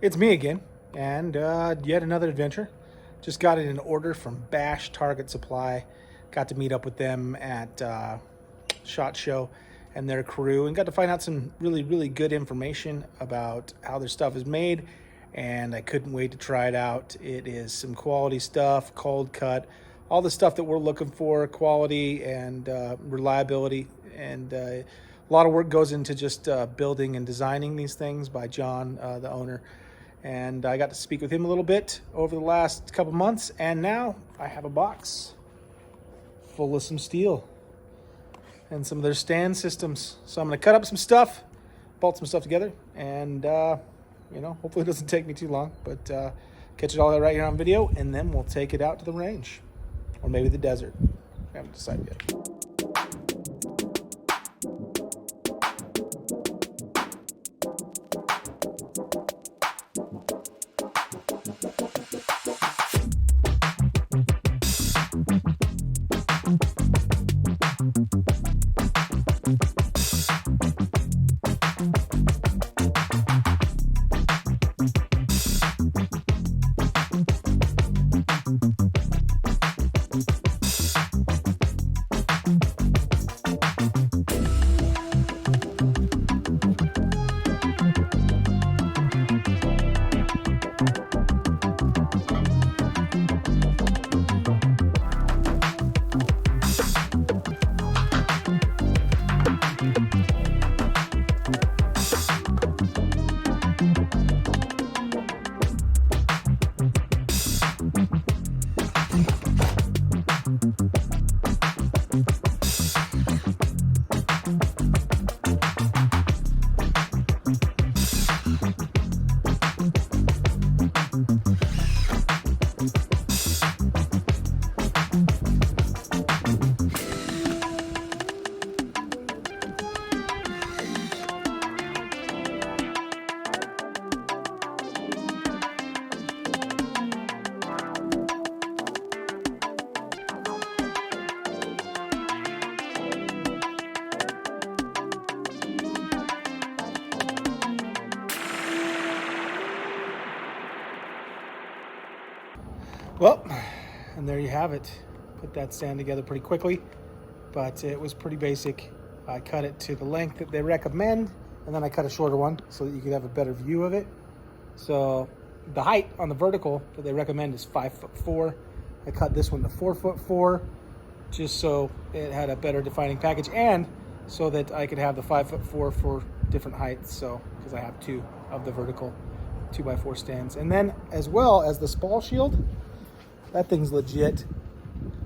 It's me again, and yet another adventure. Just got an order from Bash Target Supply. Got to meet up with them at SHOT Show and their crew, and got to find out some really good information about how their stuff is made. And I couldn't wait to try it out. It is some quality stuff, cold cut, all the stuff that we're looking for, quality and reliability. And a lot of work goes into just building and designing these things by John, the owner. And I got to speak with him a little bit over the last couple months, and now I have a box full of some steel and some of their stand systems. So I'm going to cut up some stuff, bolt some stuff together, and hopefully it doesn't take me too long, but catch it all right here on video, and then we'll take it out to the range, or maybe the desert. I haven't decided yet. Well, and there you have it. Put that stand together pretty quickly, but it was pretty basic. I cut it to the length that they recommend, and then I cut a shorter one so that you could have a better view of it. So the height on the vertical that they recommend is 5'4". I cut this one to 4'4", just so it had a better defining package, and so that I could have the 5'4" for different heights. So because I have two of the vertical 2x4 stands, and then as well as the spall shield. That thing's legit.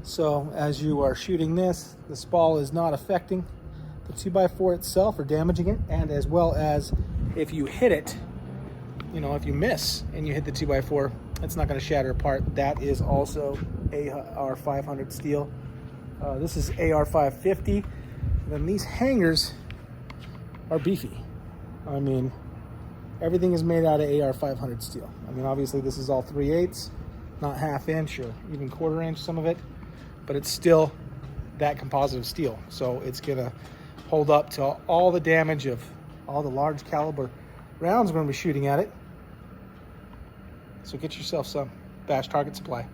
So as you are shooting this, the spall is not affecting the 2x4 itself or damaging it. And as well as if you hit it, if you miss and you hit the 2x4, it's not going to shatter apart. That is also AR 500 steel. This is AR 550. And then these hangers are beefy. I mean, everything is made out of AR 500 steel. I mean, obviously this is all 3/8. Not half inch or even quarter inch, some of it, but it's still that composite of steel. So it's gonna hold up to all the damage of all the large caliber rounds we're gonna be shooting at it. So get yourself some. Bash Target Supply.